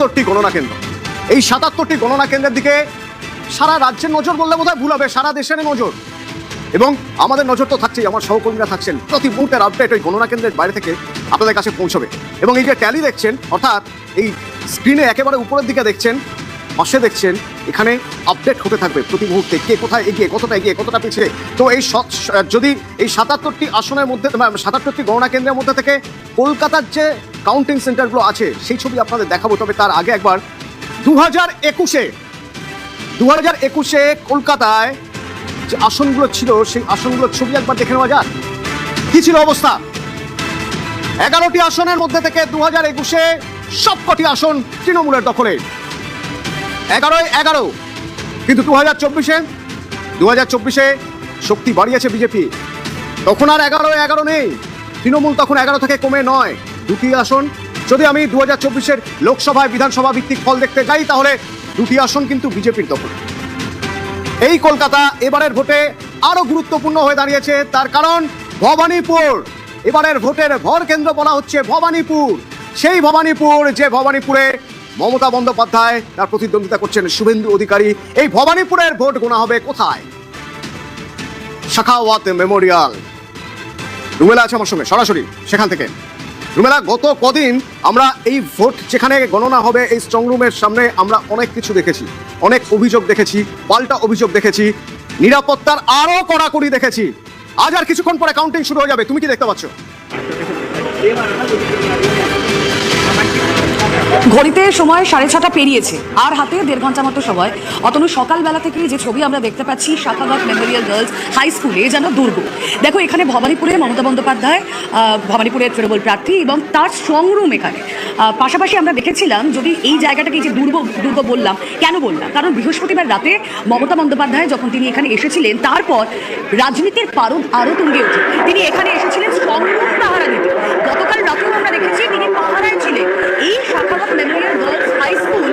৭৭টি গণনা কেন্দ্র। এই ৭৭টি গণনা কেন্দ্রের দিকে সারা রাজ্যের নজর বললে বোধহয় ভুল হবে, সারা দেশের নজর। এবং আমাদের নজর তো থাকছেই, আমার সহকর্মীরা থাকছেন, প্রতি মুহূর্তের আপডেট ওই গণনা কেন্দ্রের বাইরে থেকে আপনাদের কাছে পৌঁছবে। এবং এই যে ট্যালি দেখছেন, অর্থাৎ এই স্ক্রিনে একেবারে উপরের দিকে দেখছেন, পাশে দেখছেন, এখানে আপডেট হতে থাকবে প্রতি মুহূর্তে, কে কোথায় এগিয়ে, কতটা পিছিয়ে। তো এই যদি এই ৭৭টি আসনের মধ্যে ৭৭টি গণনা কেন্দ্রের মধ্যে থেকে কলকাতার যে কাউন্টিং সেন্টারগুলো আছে সেই ছবি আপনাদের দেখাবো। তবে তার আগে একবার 2021-এ কলকাতায় যে আসনগুলো ছিল সেই আসনগুলোর ছবি একবার দেখে নেওয়া যাক, কি ছিল অবস্থা। 11টি আসনের মধ্যে থেকে 2021-এ সবকটি আসন তৃণমূলের দখলে, 11 কিন্তু 2024-এ শক্তি বাড়িয়েছে বিজেপি। তখন আর 11 নেই, তৃণমূল তখন 11 থেকে কমে 9, 2টি আসন। যদি আমি 2024-এর লোকসভায় বিধানসভা ভিত্তিক ফল দেখতে যাই, তাহলে 2টি আসন কিন্তু বিজেপির দখল। এই কলকাতা এবারের ভোটে আরো গুরুত্বপূর্ণ হয়ে দাঁড়িয়েছে, তার কারণ ভবানীপুর। এবারের ভোটের ভর কেন্দ্র বলা হচ্ছে ভবানীপুর। সেই ভবানীপুর, যে ভবানীপুরে মমতা বন্দ্যোপাধ্যায় তার প্রতিদ্বন্দ্বিতা করছেন শুভেন্দু অধিকারী। এই ভবানীপুরের ভোট গোনা হবে কোথায়? শাখাওয়াত মেমোরিয়াল। রুমেলা আছে আমার সঙ্গে সরাসরি সেখান থেকে। রুমেলা, গত কদিন আমরা এই ভোট যেখানে গণনা হবে এই স্ট্রং রুমের সামনে আমরা অনেক কিছু দেখেছি, অনেক অভিযোগ দেখেছি, পাল্টা অভিযোগ দেখেছি, নিরাপত্তার আরো কড়াকড়ি দেখেছি। আজ আর কিছুক্ষণ পরে কাউন্টিং শুরু হয়ে যাবে, তুমি কি দেখতে পাচ্ছ? ঘড়িতে সময় 6:30 পেরিয়েছে, আর হাতে 1.5 ঘন্টা মতো সময়। অতনু, সকালবেলা থেকে যে ছবি আমরা দেখতে পাচ্ছি শাখাওয়াত মেমোরিয়াল গার্লস হাই স্কুলে, যেন দুর্গ। দেখো, এখানে ভবানীপুরে মমতা বন্দ্যোপাধ্যায়, ভবানীপুরের তৃণমূল প্রার্থী, এবং তার স্ট্রং রুম এখানে। পাশাপাশি আমরা দেখেছিলাম, যদি এই জায়গাটাকে যে দুর্গ বললাম, কেন বললাম, কারণ বৃহস্পতিবার রাতে মমতা বন্দ্যোপাধ্যায় যখন তিনি এখানে এসেছিলেন, তারপর রাজনীতির পারদ আরও তুঙ্গে ওঠে। তিনি এখানে এসেছিলেন স্ট্রং রুম পাহারা দিতে। গতকাল রাতেও আমরা দেখেছি তিনি পাহারায় ছিলেন। এই Sakhawat memorial girls high school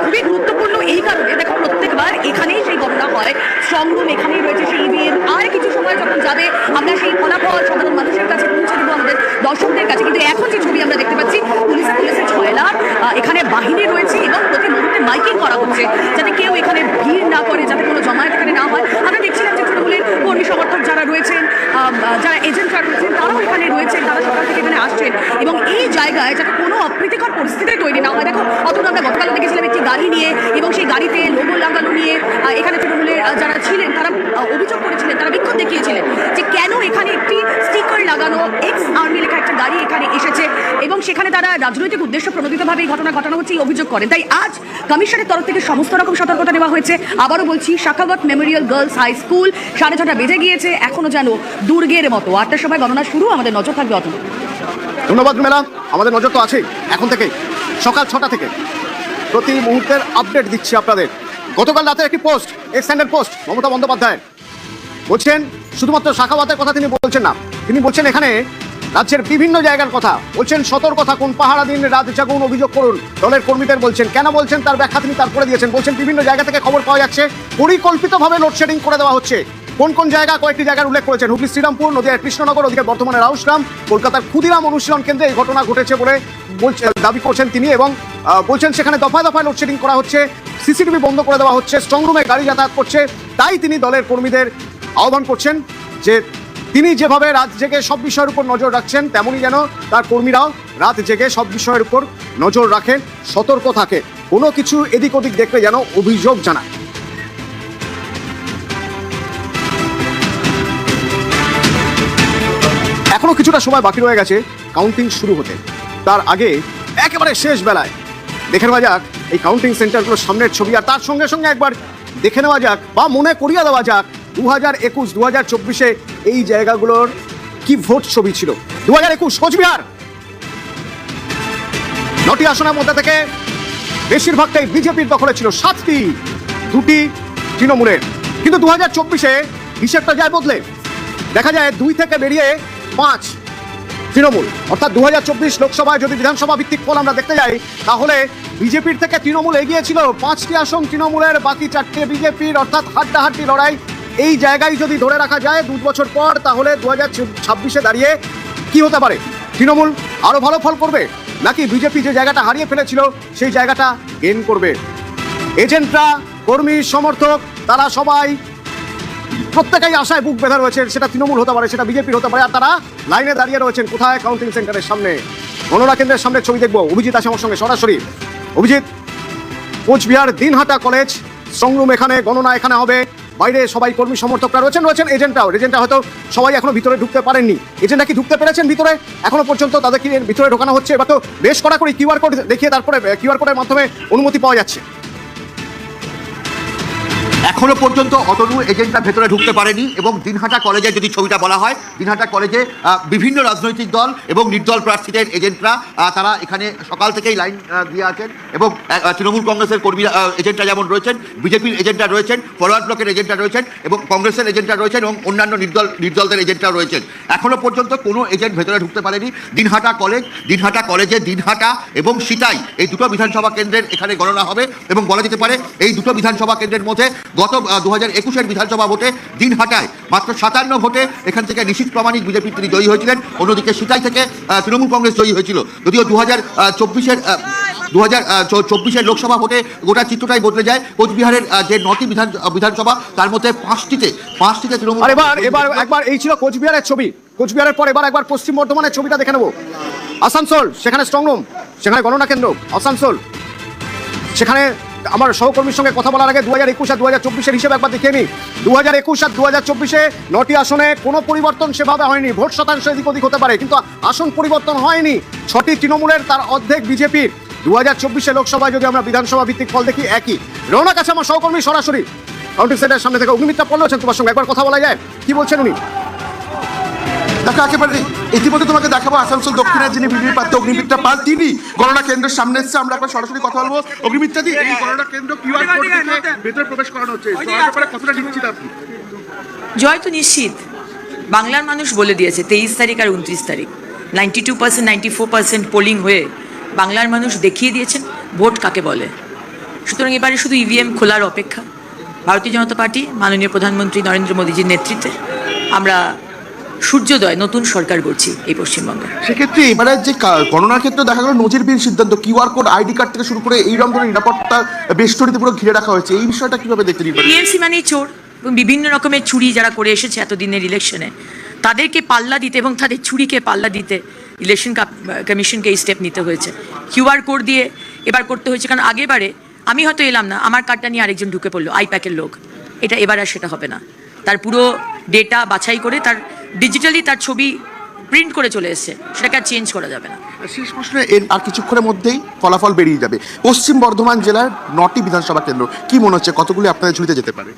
খুবই গুরুত্বপূর্ণ এই কারণে, দেখো, প্রত্যেকবার এখানেই সেই গণনা হয়, স্ট্রং রুম এখানেই রয়েছে, সেই ইভিএম। আর কিছু সময় যখন যাবে আমরা সেই ফলাফল সাধারণ মানুষের কাছে পৌঁছে দেবো, আমাদের দর্শকদের কাছে। কিন্তু এখন যে ছবি আমরা দেখতে পাচ্ছি, পুলিশের ছয়লার এখানে বাহিনী রয়েছে এবং প্রতি মুহূর্তে মাইকিং করা হচ্ছে যাতে কেউ এখানে ভিড় না করে, যাতে কোনো জমায়েত এখানে না হয়। আমরা দেখছিলাম যে তৃণমূলের কর্মী সমর্থক যারা রয়েছেন, যারা এজেন্টরা রয়েছেন, তারাও এখানে রয়েছেন, তারা সকাল থেকে এখানে আসছেন। এবং এই জায়গায় যাতে কোনো অপ্রীতিকর পরিস্থিতি তৈরি না হয়। দেখো, অতটা আমরা গতকাল দেখেছিলাম একটি গাড়ি নিয়ে, এবং সেই গাড়িতে লোগো লাগানো নিয়ে এখানে তৃণমূলের যারা ছিলেন তারা অভিযোগ করেছিলেন, তারা বিক্ষোভ দেখিয়েছিলেন যে কেন এখানে একটি স্টিকার লাগানো এক্স আর্মি লেখা একটা গাড়ি এখানে এসেছে, এবং সেখানে তারা রাজনৈতিক উদ্দেশ্য প্রণোদিতভাবে এই ঘটনা ঘটানো হচ্ছে, এই অভিযোগ করেন। তাই আজ কমিশনের তরফ থেকে সমস্ত রকম সতর্কতা নেওয়া হয়েছে। আবারও বলছি, Sakhawat memorial girls high school 6:30 বেজে গিয়েছে, এখনো যেন দুর্গের মতো। 8টার সময় গণনা শুরু, আমাদের নজর থাকবে অতনু। ধন্যবাদ মেলা, আমাদের নজর তো আছেই। এখন থেকে সকাল 6টা থেকে প্রতি মুহূর্তের আপডেট দিচ্ছি আপনাদের। গতকাল রাতে একটি post, extended post Mamata Bandyopadhyay বলছেন, শুধুমাত্র শাখাওয়াতের কথা তিনি বলছেন না, তিনি বলছেন এখানে রাজ্যের বিভিন্ন জায়গার কথা বলছেন। সতর্ক থাকুন, পাহারা দিন, রাত জাগুন, অভিযোগ করুন, দলের কর্মীদের বলছেন। কেন বলছেন তার ব্যাখ্যা তিনি তারপরে দিয়েছেন। বলছেন বিভিন্ন জায়গা থেকে খবর পাওয়া যাচ্ছে পরিকল্পিতভাবে লোডশেডিং করে দেওয়া হচ্ছে। কোন জায়গা, কয়েকটি জায়গার উল্লেখ করেছেন। হুগলি শ্রীরামপুর, নদিয়ার কৃষ্ণনগর, ওদিকে বর্ধমানের রাউসগ্রাম, কলকাতার ক্ষুদিরাম অনুশীলন কেন্দ্রে এই ঘটনা ঘটেছে বলে দাবি করছেন তিনি। এবং বলছেন সেখানে দফায় দফায় লোডশেডিং করা হচ্ছে, সিসিটিভি বন্ধ করে দেওয়া হচ্ছে, স্ট্রং রুমে গাড়ি যাতায়াত করছে। তাই তিনি দলের কর্মীদের আহ্বান করছেন যে তিনি যেভাবে রাত জেগে সব বিষয়ের উপর নজর রাখছেন, তেমনই যেন তার কর্মীরাও রাত জেগে সব বিষয়ের উপর নজর রাখেন, সতর্ক থাকে, কোনো কিছু এদিক ওদিক দেখলে যেন অভিযোগ জানায়। এখনো কিছুটা সময় বাকি রয়ে গেছে কাউন্টিং শুরু হতে। তার আগে একেবারে শেষ বেলায় দেখে নেওয়া যাক এই কাউন্টিং সেন্টারগুলোর সামনের ছবি, আর তার সঙ্গে সঙ্গে একবার দেখে নেওয়া যাক বা মনে করিয়ে দেওয়া যাক 2021-2024-এ এই জায়গাগুলোর কি ভোট ছবি ছিল। 2021 কোচবিহার 9টি আসনের মধ্যে থেকে বেশিরভাগটাই বিজেপির দখলে ছিল, 7টি, 2টি তৃণমূলের। কিন্তু 2024-এ হিসেবটা যায় বদলে, দেখা যায় 2 থেকে বেরিয়ে 5 তৃণমূল। অর্থাৎ 2024 লোকসভায় যদি বিধানসভা ভিত্তিক ফল আমরা দেখতে যাই, তাহলে বিজেপির থেকে তৃণমূল এগিয়ে ছিল। 5টি আসন তৃণমূলের, বাকি 4টে বিজেপির। অর্থাৎ হাড্ডাহাড্ডি লড়াই। এই জায়গায় যদি ধরে রাখা যায় 2 বছর পর, তাহলে 2026-এ দাঁড়িয়ে কি হতে পারে? তৃণমূল আরো ভালো ফল করবে, নাকি বিজেপি যে জায়গাটা হারিয়ে ফেলেছিল সেই জায়গাটা গেইন করবে? এজেন্টরা, কর্মী, সমর্থক তারা সবাই প্রত্যেকেই আশায় বুক বেঁধে রয়েছেন। সেটা তৃণমূল হতে পারে, সেটা বিজেপির হতে পারে। আর তারা লাইনে দাঁড়িয়ে রয়েছেন কোথায়? কাউন্টিং সেন্টারের সামনে, গণনা কেন্দ্রের সামনে। ছবি দেখবো, অভিজিৎ আছে আমার সঙ্গে সরাসরি। অভিজিৎ, কোচবিহার দিনহাটা কলেজ স্ট্রংরুম, এখানে গণনা এখানে হবে। বাইরে সবাই কর্মী সমর্থকরা রয়েছেন এজেন্টরা হয়তো সবাই এখনো ভিতরে ঢুকতে পারেননি। এজেন্টরা কি ঢুকতে পেরেছেন ভিতরে? এখনো পর্যন্ত তাদেরকে ভিতরে ঢোকানো হচ্ছে। এবার তো বেশ কড়াকড়ি কিউআর কোড দেখিয়ে তারপরে কিউআর কোডের মাধ্যমে অনুমতি পাওয়া যাচ্ছে। এখনো পর্যন্ত অতনু এজেন্টরা ভেতরে ঢুকতে পারেনি। এবং দিনহাটা কলেজে যদি ছবিটা বলা হয়, দিনহাটা কলেজে বিভিন্ন রাজনৈতিক দল এবং নির্দল প্রার্থীদের এজেন্টরা তারা এখানে সকাল থেকেই লাইন দিয়ে আছেন। এবং তৃণমূল কংগ্রেসের কর্মীরা এজেন্টরা যেমন রয়েছেন, বিজেপির এজেন্টরা রয়েছেন, ফরওয়ার্ড ব্লকের এজেন্টরা রয়েছেন এবং কংগ্রেসের এজেন্টরা রয়েছেন এবং অন্যান্য নির্দলদের এজেন্টরা রয়েছেন। এখনো পর্যন্ত কোনো এজেন্ট ভেতরে ঢুকতে পারেনি। দিনহাটা কলেজে দিনহাটা এবং সিতাই এই দুটো বিধানসভা কেন্দ্রের এখানে গণনা হবে। এবং বলা যেতে পারে এই দুটো বিধানসভা কেন্দ্রের মধ্যে গত 2021-এর বিধানসভা ভোটে দিনহাটায় মাত্র 57 ভোটে এখান থেকে নিশীথ প্রামাণিক বিজেপির তিনি জয়ী হয়েছিলেন। অন্যদিকে সিতাই থেকে তৃণমূল কংগ্রেস জয়ী হয়েছিল। যদিও 2024-এর লোকসভা ভোটে গোটা চিত্রটাই বদলে যায়। কোচবিহারের যে 9টি বিধানসভা তার মধ্যে পাঁচটিতে তৃণমূল। এবার একবার এই ছিল কোচবিহারের ছবি। কোচবিহারের পর এবার একবার পশ্চিম বর্ধমানের ছবিটা দেখে নেব। আসানসোল, সেখানে স্ট্রংরুম, সেখানে গণনা কেন্দ্র আসানসোল। সেখানে আমার সহকর্মীর সঙ্গে কথা বলার আগে 2021 আর 2024-এর হিসেবে একবার দেখিয়ে নিই। 2021 আর 2024-এ 9টি আসনে কোনো পরিবর্তন সেভাবে হয়নি। ভোট শতাংশ এদিক ওদিক হতে পারে, কিন্তু আসন পরিবর্তন হয়নি। 6টি তৃণমূলের, তার অর্ধেক বিজেপির। 2024-এ লোকসভায় যদি আমরা বিধানসভা ভিত্তিক ফল দেখি একই। রওনা কাছে আমার সহকর্মী সরাসরি কাউন্টিং সেন্টারের সামনে থেকে। অগ্নিমিত্রা পড়লেছেন তোমার সঙ্গে, একবার কথা বলা যায়? কি বলছেন উনি? দেখো, একেবারে ইতিমধ্যে তোমাকে দেখাবো আসানসোল দক্ষিণের যিনি বিজেপি প্রার্থী অগ্নিমিত্রা পাল, তিনি গণনা কেন্দ্রের সামনে এসেছে। আমরা একবার সরাসরি কথা বলবো। অগ্নিমিত্রা দি, এই গণনা কেন্দ্র কিউআর কোড থেকে ভেতরে প্রবেশ করানো হচ্ছে, ব্যাপারে কতটা নিশ্চিত আপনি? জয় তো নিশ্চিত। বাংলার মানুষ বলে দিয়েছে 23 তারিখ আর 29 তারিখ 92%, 94% পোলিং হয়ে বাংলার মানুষ দেখিয়ে দিয়েছেন ভোট কাকে বলে। সুতরাং এবারে শুধু ইভিএম খোলার অপেক্ষা। ভারতীয় জনতা পার্টি মাননীয় প্রধানমন্ত্রী নরেন্দ্র মোদীজির নেতৃত্বে আমরা সূর্যোদয় নতুন সরকার করছি এই পশ্চিমবঙ্গে। সেক্ষেত্রে এবারে যে গণনার ক্ষেত্রে দেখা গেল নজিরবিহীন সিদ্ধান্ত, কিউআর কোড, আইডি কার্ড থেকে শুরু করে এইরকম ধরনের নিরাপত্তা বেষ্টনীতে পুরো ঘিরে রাখা হয়েছে। এই বিষয়টা কিভাবে দেখতে নির্বাচন? টিএমসি মানেই চোর এবং বিভিন্ন রকমের চুরি যারা করে এসেছে এতদিনের ইলেকশনে, তাদেরকে পাল্লা দিতে এবং তাদের চুরিকে পাল্লা দিতে ইলেকশন কমিশনকে এই স্টেপ নিতে হয়েছে। কিউআর কোড দিয়ে এবার করতে হয়েছে, কারণ আগেবারে আমি হয়তো এলাম না, আমার কার্ডটা নিয়ে আরেকজন ঢুকে পড়লো, আইপ্যাকের লোক। এটা এবার আর সেটা হবে না। তার পুরো ডেটা বাছাই করে তার ডিজিটালি তার ছবি প্রিন্ট করে চলে এসছে, সেটাকে আর চেঞ্জ করা যাবে না। শেষ প্রশ্নে, আর কিছুক্ষণের মধ্যেই ফলাফল বেরিয়ে যাবে। পশ্চিম বর্ধমান জেলার 9টি বিধানসভা কেন্দ্র, কি মনে হচ্ছে কতগুলি আপনাদের ঝুলিতে যেতে পারে?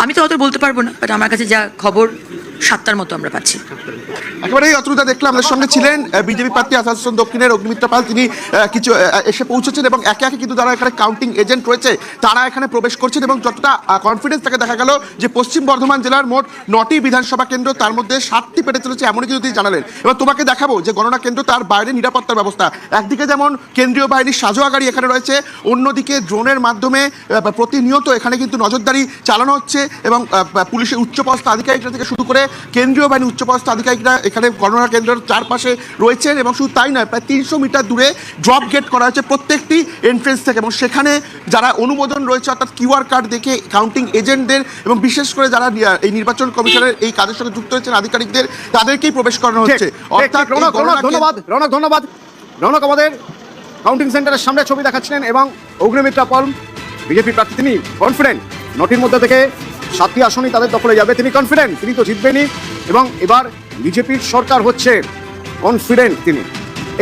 আমি তো অত বলতে পারবো না, বাট আমার কাছে যা খবর 7টার মতো আমরা পাচ্ছি। একেবারেই অতনুদা দেখলাম আমাদের সঙ্গে ছিলেন বিজেপি প্রার্থী আসানসোল দক্ষিণের অগ্নিমিত্রা পাল। তিনি কিছু এসে পৌঁছেছেন এবং একে একে কিন্তু যারা এখানে কাউন্টিং এজেন্ট রয়েছে তারা এখানে প্রবেশ করছেন। এবং যতটা কনফিডেন্স তাকে দেখা গেল যে পশ্চিম বর্ধমান জেলার মোট 9টি বিধানসভা কেন্দ্র, তার মধ্যে 7টি পেতে চলেছে, এমনই কিন্তু তিনি জানালেন। এবার তোমাকে দেখাবো যে গণনা কেন্দ্র, তার বাইরে নিরাপত্তার ব্যবস্থা। একদিকে যেমন কেন্দ্রীয় বাহিনীর সাজোয়া গাড়ি এখানে রয়েছে, অন্যদিকে ড্রোনের মাধ্যমে প্রতিনিয়ত এখানে কিন্তু নজরদারি চালানো হচ্ছে। এবং পুলিশের উচ্চপদস্থ আধিকারিকরা থেকে শুরু করে কেন্দ্রীয় বাহিনীর উচ্চপদস্থ আধিকারিকরা এখানে গণনা কেন্দ্রের চারপাশে রয়েছেন। এবং শুধু তাই নয়, প্রায় 300 মিটার দূরে ড্রপ গেট করা হয়েছে প্রত্যেকটি এন্ট্রেন্স থেকে। এবং সেখানে যারা অনুমোদন রয়েছে, অর্থাৎ কিউআর কার্ড দেখে কাউন্টিং এজেন্টদের এবং বিশেষ করে যারা এই নির্বাচন কমিশনের এই কাজের সঙ্গে যুক্ত হয়েছেন আধিকারিকদের, তাদেরকেই প্রবেশ করানো হচ্ছে। অর্থাৎ ধন্যবাদ রৌনক আমাদের কাউন্টিং সেন্টারের সামনে ছবি দেখাচ্ছিলেন। এবং অগ্নিমিত্রা পাল বিজেপি প্রার্থী, তিনি কনফিডেন্ট 9টির মধ্যে থেকে 7টি আসনই তাদের দখলে যাবে। তিনি কনফিডেন্ট, তিনি তো জিতবেনই। এবং এবার বিজেপির সরকার হচ্ছে, কনফিডেন্ট তিনি।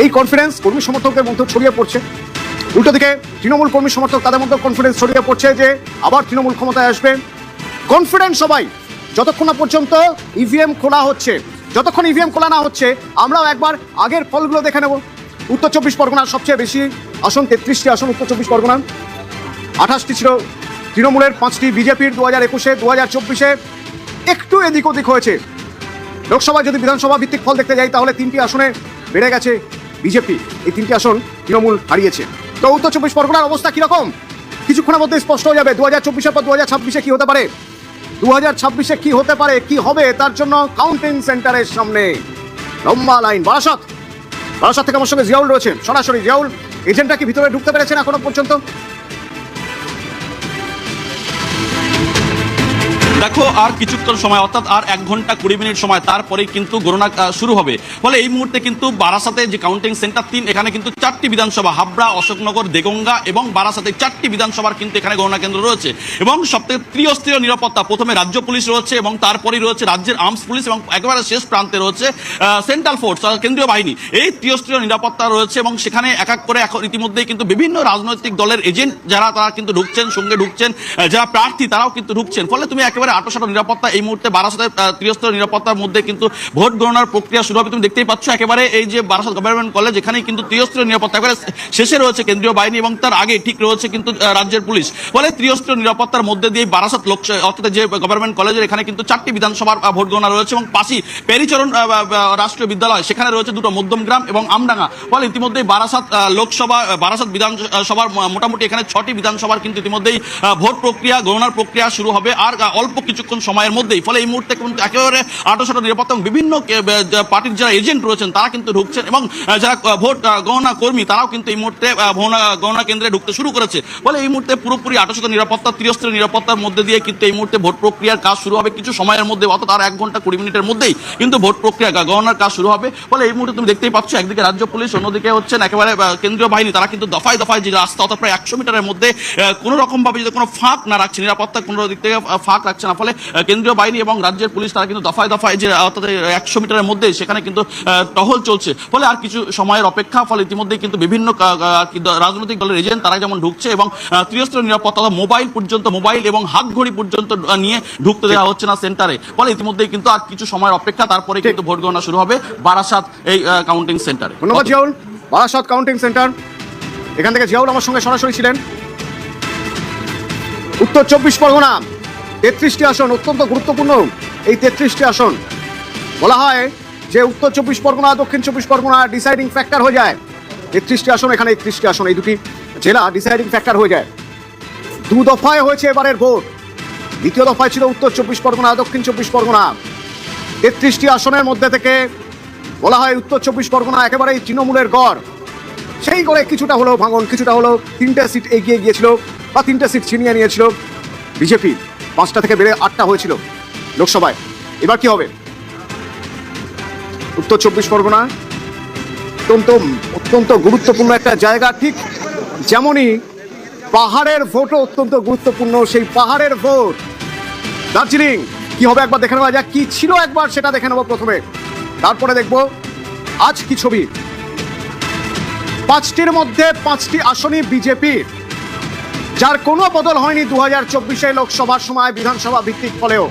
এই কনফিডেন্স কর্মী সমর্থকদের মধ্যে ছড়িয়ে পড়ছে। উল্টো দিকে তৃণমূল কর্মী সমর্থক, তাদের মধ্যে কনফিডেন্স ছড়িয়ে পড়ছে যে আবার তৃণমূল ক্ষমতায় আসবে। কনফিডেন্ট সবাই, যতক্ষণ না পর্যন্ত ইভিএম খোলা হচ্ছে। যতক্ষণ ইভিএম খোলা না হচ্ছে, আমরাও একবার আগের ফলগুলো দেখে নেব। উত্তর 24 পরগনার সবচেয়ে বেশি আসন, 33টি আসন উত্তর 24 পরগনা। 28টি ছিল তৃণমূলের, 5টি বিজেপির। 2021-এ 2024-এ একটু এদিক ওদিক হয়েছে। লোকসভায় যদি বিধানসভা ভিত্তিক ফল দেখতে যাই, তাহলে 3টি আসনে বেড়ে গেছে বিজেপি, এই 3টি আসন তৃণমূল হারিয়েছে। তো উত্তর 24 পরগনার অবস্থা কিরকম কিছুক্ষণের মধ্যে স্পষ্ট হয়ে যাবে। 2024-এর পর 2026-এ কি হতে পারে, 2026-এ কি হতে পারে, কি হবে, তার জন্য কাউন্টিং সেন্টারের সামনে লম্বা লাইন। বারাসত বারাসাত থেকে আমার সঙ্গে জিয়াউল রয়েছেন সরাসরি। জিয়াউল, এজেন্টরা কি ভিতরে ঢুকতে পেরেছেন এখনো পর্যন্ত? দেখো, আর কিছুক্ষণ সময় অর্থাৎ আর 1 ঘন্টা 20 মিনিট সময়, তারপরেই কিন্তু গণনা শুরু হবে। ফলে এই মুহূর্তে কিন্তু বারাসাতে যে কাউন্টিং সেন্টার 3, এখানে কিন্তু 4টি বিধানসভা, হাবড়া, অশোকনগর, দেগঙ্গা এবং বারাসাতে 4টি বিধানসভার কিন্তু এখানে গণনা কেন্দ্র রয়েছে। এবং সবথেকে ত্রিস্তরীয় নিরাপত্তা, প্রথমে রাজ্য পুলিশ রয়েছে এবং তারপরেই রয়েছে রাজ্যের আর্মস পুলিশ এবং একেবারে শেষ প্রান্তে রয়েছে সেন্ট্রাল ফোর্স, কেন্দ্রীয় বাহিনী। এই ত্রিস্তরীয় নিরাপত্তা রয়েছে এবং সেখানে এক এক করে এখন ইতিমধ্যেই কিন্তু বিভিন্ন রাজনৈতিক দলের এজেন্ট যারা তারা কিন্তু ঢুকছেন, সঙ্গে ঢুকছেন যারা প্রার্থী তারাও কিন্তু ঢুকছেন। ফলে তুমি একেবারে আটোসাটো নিরাপত্তা এই মুহূর্তে বারাসাতের ত্রিস্তরীয় নিরাপত্তার মধ্যে কিন্তু ভোট গণনার প্রক্রিয়া শুরু হবে। তুমি দেখতেই পাচ্ছ একেবারে এই যে বারাসাত গভর্নমেন্ট কলেজ, এখানেই কিন্তু ত্রিস্তরীয় নিরাপত্তা, একেবারে শেষে রয়েছে কেন্দ্রীয় বাহিনী এবং তার আগে ঠিক রয়েছে কিন্তু রাজ্যের পুলিশ। ফলে ত্রিস্তরীয় নিরাপত্তার মধ্যে দিয়ে বারাসাত অর্থাৎ যে গভর্নমেন্ট কলেজের এখানে কিন্তু 4টি বিধানসভার ভোট গণনা রয়েছে এবং পাশি পেরিচরণ রাষ্ট্রীয় বিদ্যালয়, সেখানে রয়েছে 2টো মধ্যমগ্রাম এবং আমডাঙ্গা। ফলে ইতিমধ্যেই বারাসাত লোকসভা, বারাসাত বিধানসভার মোটামুটি এখানে 6টি বিধানসভার কিন্তু ইতিমধ্যেই ভোট প্রক্রিয়া, গণনার প্রক্রিয়া শুরু হবে আর অল্প কিছুক্ষণ সময়ের মধ্যেই। ফলে এই মুহূর্তে কিন্তু একেবারে আটোসাটো নিরাপত্তা এবং বিভিন্ন পার্টির যারা এজেন্ট রয়েছেন তারা কিন্তু ঢুকছেন এবং যারা ভোট গণনা কর্মী তারাও কিন্তু এই মুহূর্তে গণনা কেন্দ্রে ঢুকতে শুরু করেছে। ফলে এই মুহূর্তে পুরোপুরি আটোসাটো নিরাপত্তা, ত্রিস্তরীয় নিরাপত্তার মধ্যে দিয়ে কিন্তু এই মুহূর্তে ভোট প্রক্রিয়ার কাজ শুরু হবে কিছু সময়ের মধ্যে, অর্থাৎ আর 1 ঘন্টা 20 মিনিটের মধ্যেই কিন্তু ভোট প্রক্রিয়া গণনার কাজ শুরু হবে। ফলে এই মুহূর্তে তুমি দেখতেই পাচ্ছ একদিকে রাজ্য পুলিশ, অন্যদিকে হচ্ছেন একেবারে কেন্দ্রীয় বাহিনী, তারা কিন্তু দফায় দফায় যে রাস্তা অর্থাৎ প্রায় 100 মিটারের মধ্যে কোনো রকম ভাবে যদি কোনো ফাঁক না রাখছে, নিরাপত্তা কোনো দিক থেকে ফাঁক রাখছে না। ফলে কেন্দ্রীয় বাহিনী এবং রাজ্যের পুলিশ তারা কিন্তু দফায় দফায় যে অর্থাৎ 100 মিটারের মধ্যে সেখানে কিন্তু টহল চলছে। ফলে আর কিছু সময়ের অপেক্ষা। ফলে ইতিমধ্যে কিন্তু বিভিন্ন রাজনৈতিক দলের এজেন্ট তারা যেমন ঢুকছে এবং ত্রিস্তরীয় নিরাপত্তা, মোবাইল পর্যন্ত, মোবাইল এবং হাত ঘড়ি পর্যন্ত নিয়ে ঢুকতে দেওয়া হচ্ছে না সেন্টারে। ফলে ইতিমধ্যেই কিন্তু আর কিছু সময়ের অপেক্ষা, তারপরে কিন্তু ভোট গণনা শুরু হবে বারাসাত এই কাউন্টিং সেন্টারে। ধন্যবাদ জিয়াউল। বারাসাত কাউন্টিং সেন্টার, এখান থেকে জিয়াউল আমার সঙ্গে সরাসরি ছিলেন। উত্তর 24 পরগনা 33টি আসন, অত্যন্ত গুরুত্বপূর্ণ এই 33টি আসন। বলা হয় যে উত্তর 24 পরগনা, দক্ষিণ 24 পরগনা ডিসাইডিং ফ্যাক্টর হয়ে যায়। 33টি আসন, এখানে 31টি আসন, এই দুটি জেলা ডিসাইডিং ফ্যাক্টর হয়ে যায়। 2 দফায় হয়েছে এবারের ভোট। দ্বিতীয় দফায় ছিল উত্তর 24 পরগনা, দক্ষিণ 24 পরগনা। 33টি আসনের মধ্যে থেকে বলা হয় উত্তর 24 পরগনা একেবারেই তৃণমূলের গড়। সেই করে কিছুটা হলো ভাঙন, কিছুটা হলো 3টে সিট এগিয়ে গিয়েছিল বা 3টে সিট ছিনিয়ে নিয়েছিল বিজেপি। 5টা থেকে বেড়ে 8টা হয়েছিল লোকসভায়। এবার কি হবে? উত্তর 24 পরগনা অত্যন্ত গুরুত্বপূর্ণ একটা জায়গা, ঠিক যেমনই পাহাড়ের ভোটও অত্যন্ত গুরুত্বপূর্ণ। সেই পাহাড়ের ভোট দার্জিলিং কি হবে একবার দেখে নেওয়া যাক। কি ছিল একবার সেটা দেখে নেবো প্রথমে, তারপরে দেখবো আজ কি ছবি। 5টির মধ্যে 5টি আসনই বিজেপির, যার কোনো বদল হয়নি 2024 লোকসভার সময় বিধানসভা ভিত্তিক ফলেও।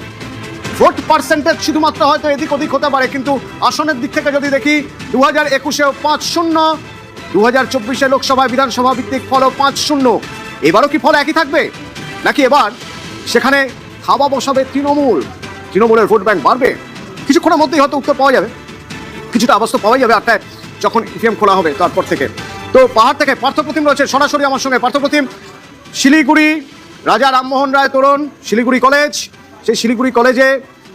ভোট পার্সেন্টেজ শুধুমাত্র হয়তো এদিক ওদিক হতে পারে, কিন্তু আসনের দিক থেকে যদি দেখি 2021-এও 5-0, 2024 লোকসভায় বিধানসভা ভিত্তিক ফলও 5-0। এবারও কি ফল একই থাকবে, নাকি এবার সেখানে থাবা বসাবে তৃণমূলের ভোট ব্যাংক বাড়বে? কিছুক্ষণের মধ্যেই হয়তো উত্তর পাওয়া যাবে, কিছুটা অবস্থা পাওয়া যাবে 8টায় যখন ইভিএম খোলা হবে তারপর থেকে। তো পাহাড় থেকে পার্থপ্রতিম রয়েছে সরাসরি আমার সঙ্গে। পার্থপ্রতিম, শিলিগুড়ি রাজা রামমোহন রায় তোরণ শিলিগুড়ি কলেজ, সেই শিলিগুড়ি কলেজে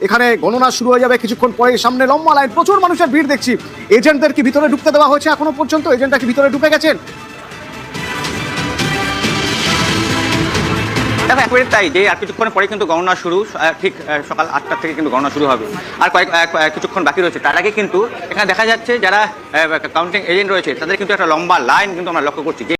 এখানে গণনা শুরু হয়ে যাবে কিছুক্ষণ পরে। সামনে লম্বা লাইন, প্রচুর মানুষের ভিড় দেখছি। এজেন্টদের কি ভিতরে ঢুকতে দেওয়া হয়েছে এখনো পর্যন্ত? এজেন্টরা কি ভিতরে ঢুকে গেছেন? দেখো একেবারে তাই, যে আর কিছুক্ষণ পরে কিন্তু গণনা শুরু, ঠিক সকাল 8টা থেকে কিন্তু গণনা শুরু হবে। আর কিছুক্ষণ বাকি রয়েছে। তার আগে কিন্তু এখানে দেখা যাচ্ছে যারা কাউন্টিং এজেন্ট রয়েছে তাদের কিন্তু একটা লম্বা লাইন কিন্তু আমরা লক্ষ্য করছি।